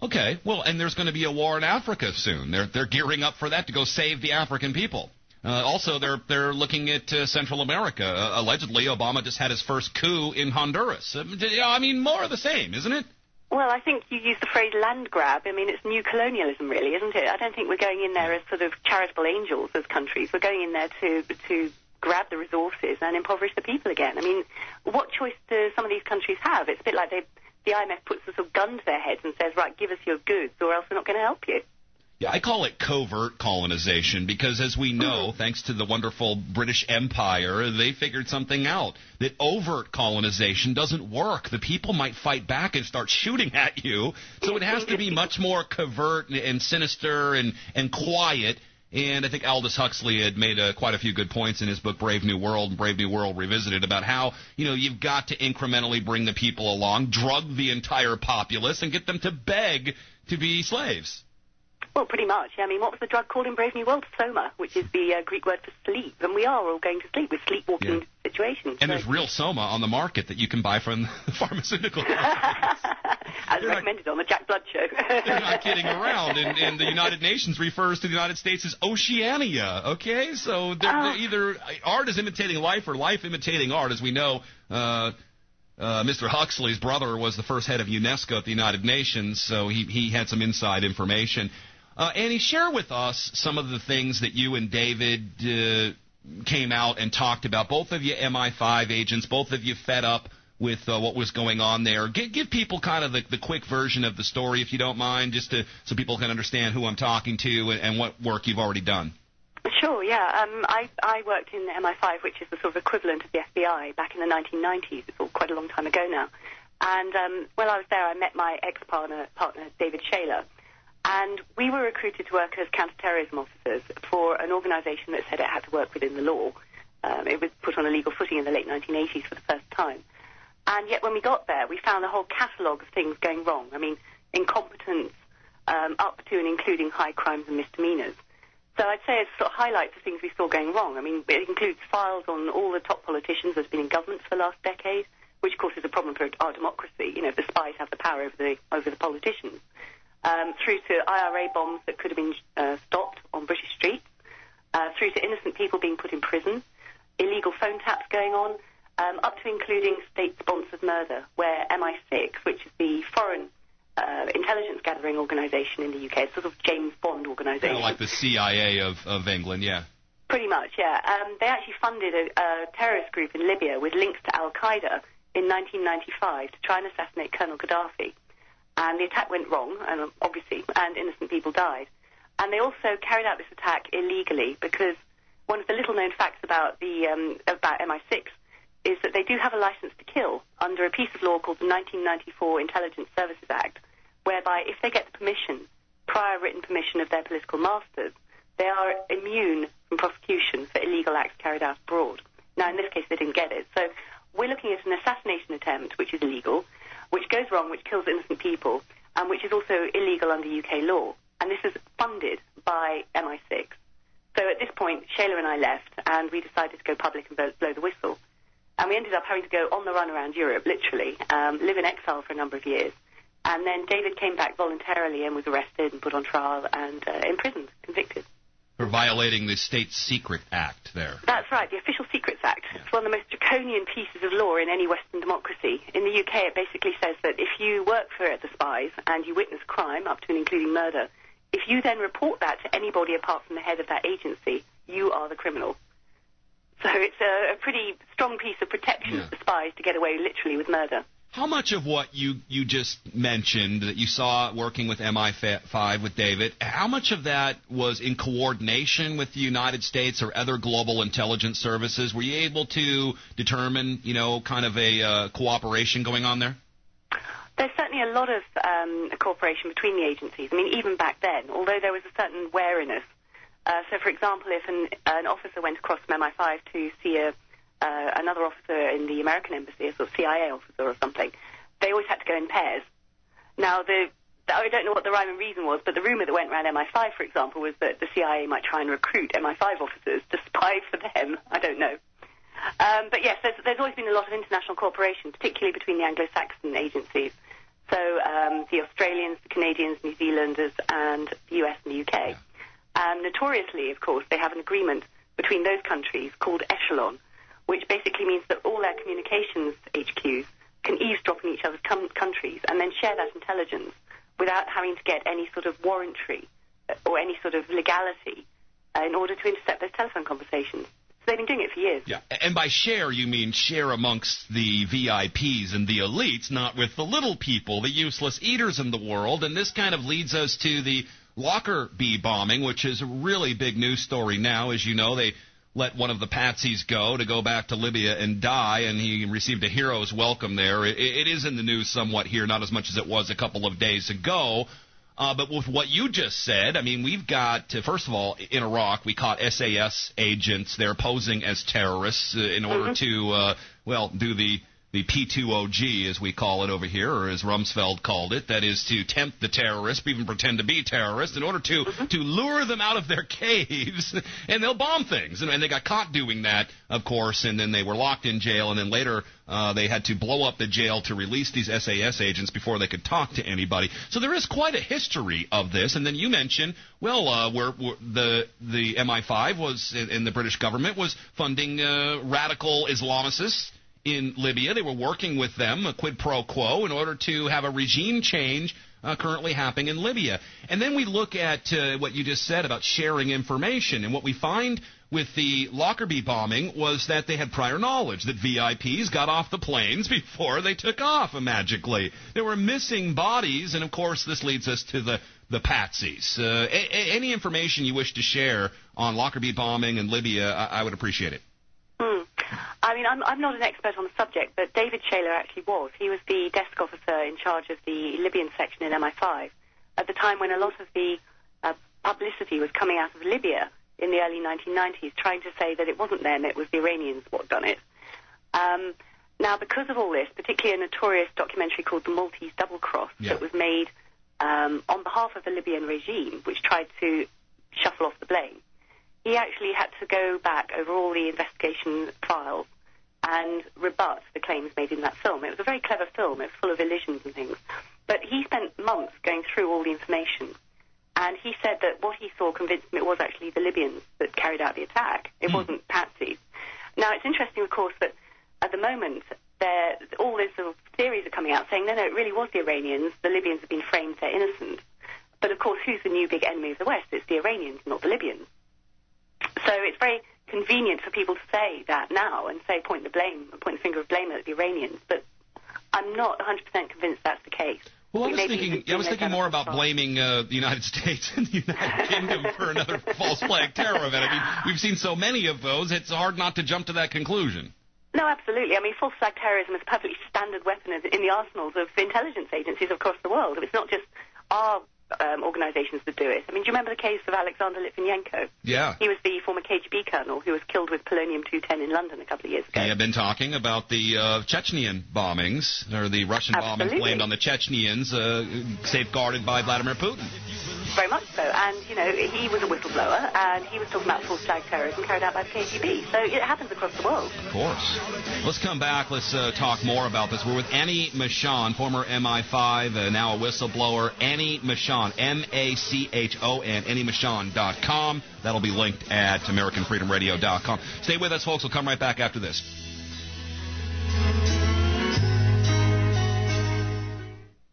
Okay, well, and there's going to be a war in Africa soon. They're gearing up for that to go save the African people. Also, they're looking at Central America. Allegedly, Obama just had his first coup in Honduras. I mean, more of the same, isn't it? Well, I think you use the phrase land grab. I mean, it's new colonialism, really, isn't it? I don't think we're going in there as sort of charitable angels as countries. We're going in there to grab the resources and impoverish the people again. I mean, what choice do some of these countries have? It's a bit like the IMF puts a sort of gun to their heads and says, right, give us your goods or else we're not going to help you. Yeah, I call it covert colonization because, as we know, thanks to the wonderful British Empire, they figured something out, that overt colonization doesn't work. The people might fight back and start shooting at you, so it has to be much more covert and sinister and quiet. And I think Aldous Huxley had made quite a few good points in his book Brave New World and Brave New World Revisited about how, you've got to incrementally bring the people along, drug the entire populace, and get them to beg to be slaves. Well, pretty much. I mean, what was the drug called in Brave New World? Soma, which is the Greek word for sleep. And we are all going to sleep with sleepwalking situations. And there's real Soma on the market that you can buy from the pharmaceutical companies. As recommended on the Jack Blood show. They're not kidding around. And the United Nations refers to the United States as Oceania, okay? So they're either art is imitating life or life imitating art. As we know, Mr. Huxley's brother was the first head of UNESCO at the United Nations, so he had some inside information. Annie, share with us some of the things that you and David came out and talked about. Both of you MI5 agents, both of you fed up with what was going on there. Give people kind of the quick version of the story, if you don't mind, just so people can understand who I'm talking to and what work you've already done. Sure, yeah. I worked in the MI5, which is the sort of equivalent of the FBI, back in the 1990s. It's all quite a long time ago now. And while I was there, I met my ex-partner, David Shaler. And we were recruited to work as counter-terrorism officers for an organisation that said it had to work within the law. It was put on a legal footing in the late 1980s for the first time. And yet when we got there, we found a whole catalogue of things going wrong. I mean, incompetence up to and including high crimes and misdemeanours. So I'd say it sort of highlights the things we saw going wrong. I mean, it includes files on all the top politicians that's been in government for the last decade, which of course is a problem for our democracy. The spies have the power over the politicians. Through to IRA bombs that could have been stopped on British streets, through to innocent people being put in prison, illegal phone taps going on, up to including state-sponsored murder, where MI6, which is the foreign intelligence gathering organisation in the UK, it's sort of James Bond organisation. Kind of like the CIA of England, yeah. Pretty much, yeah. They actually funded a terrorist group in Libya with links to Al-Qaeda in 1995 to try and assassinate Colonel Gaddafi. And the attack went wrong, and obviously, and innocent people died. And they also carried out this attack illegally because one of the little-known facts about MI6 is that they do have a license to kill under a piece of law called the 1994 Intelligence Services Act, whereby if they get the permission, prior written permission of their political masters, they are immune from prosecution for illegal acts carried out abroad. Now, in this case, they didn't get it. So we're looking at an assassination attempt, which is illegal, which goes wrong, which kills innocent people, and which is also illegal under UK law. And this is funded by MI6. So at this point, Shayla and I left, and we decided to go public and blow the whistle. And we ended up having to go on the run around Europe, literally, live in exile for a number of years. And then David came back voluntarily and was arrested and put on trial and imprisoned, convicted. For violating the State Secret Act there. That's right, the Official Secrets Act. Yeah. It's one of the most draconian pieces of law in any Western democracy. In the UK, it basically says that if you work for the Spies and you witness crime, up to and including murder, if you then report that to anybody apart from the head of that agency, you are the criminal. So it's a pretty strong piece of protection for spies to get away literally with murder. How much of what you just mentioned that you saw working with MI5 with David, how much of that was in coordination with the United States or other global intelligence services? Were you able to determine, kind of a cooperation going on there? There's certainly a lot of cooperation between the agencies. I mean, even back then, although there was a certain wariness. So, for example, if an officer went across from MI5 to see another officer in the American embassy, a sort of CIA officer or something, they always had to go in pairs. Now, I don't know what the rhyme and reason was, but the rumour that went around MI5, for example, was that the CIA might try and recruit MI5 officers to spy for them. I don't know. But yes, there's always been a lot of international cooperation, particularly between the Anglo-Saxon agencies. So the Australians, the Canadians, New Zealanders, and the US and the UK. Yeah. And notoriously, of course, they have an agreement between those countries called Echelon, which basically means that all their communications HQs can eavesdrop in each other's countries and then share that intelligence without having to get any sort of warrantry or any sort of legality in order to intercept those telephone conversations. So they've been doing it for years. Yeah, and by share, you mean share amongst the VIPs and the elites, not with the little people, the useless eaters in the world. And this kind of leads us to the Lockerbie bombing, which is a really big news story now. As you know, they let one of the patsies go to go back to Libya and die, and he received a hero's welcome there. It is in the news somewhat here, not as much as it was a couple of days ago. But with what you just said, I mean, we've got, first of all, in Iraq, we caught SAS agents. They're posing as terrorists in order to, do the P2OG, as we call it over here, or as Rumsfeld called it, that is to tempt the terrorists, even pretend to be terrorists, in order to lure them out of their caves, and they'll bomb things. And they got caught doing that, of course, and then they were locked in jail, and then later they had to blow up the jail to release these SAS agents before they could talk to anybody. So there is quite a history of this. And then you mentioned, where the MI5 was, and the British government was funding radical Islamicists in Libya. They were working with them, a quid pro quo, in order to have a regime change currently happening in Libya. And then we look at what you just said about sharing information. And what we find with the Lockerbie bombing was that they had prior knowledge that VIPs got off the planes before they took off magically. There were missing bodies, and of course this leads us to the patsies. Any information you wish to share on Lockerbie bombing in Libya, I would appreciate it. I mean, I'm not an expert on the subject, but David Shaler actually was. He was the desk officer in charge of the Libyan section in MI5 at the time when a lot of the publicity was coming out of Libya in the early 1990s, trying to say that it wasn't them, it was the Iranians what done it. Now, because of all this, particularly a notorious documentary called The Maltese Double Cross that was made on behalf of the Libyan regime, which tried to shuffle off the blame, he actually had to go back over all the investigation files and rebut the claims made in that film. It was a very clever film. It was full of elisions and things. But he spent months going through all the information, and he said that what he saw convinced him it was actually the Libyans that carried out the attack. It wasn't patsies. Now, it's interesting, of course, that at the moment all these sort of theories are coming out saying, no, it really was the Iranians. The Libyans have been framed, they're innocent. But, of course, who's the new big enemy of the West? It's the Iranians, not the Libyans. So it's very convenient for people to say that now and say point the finger of blame at the Iranians, but I'm not 100% convinced that's the case. Well, I was thinking more about blaming the United States and the United Kingdom for another false flag terror event. I mean, we've seen so many of those, it's hard not to jump to that conclusion. No, absolutely. I mean, false flag terrorism is a perfectly standard weapon in the arsenals of intelligence agencies across the world. It's not just our organizations that do it. I mean, do you remember the case of Alexander Litvinenko? Yeah. He was the former KGB colonel who was killed with polonium-210 in London a couple of years ago. We have been talking about the Chechenian bombings, or the Russian bombings blamed on the Chechenians, safeguarded by Vladimir Putin. Very much so. And, he was a whistleblower, and he was talking about false flag terrorism carried out by the KGB. So it happens across the world. Of course. Let's come back. Let's talk more about this. We're with Annie Machon, former MI5, now a whistleblower. Annie Machon, Machon, AnnieMachon.com. That'll be linked at AmericanFreedomRadio.com. Stay with us, folks. We'll come right back after this.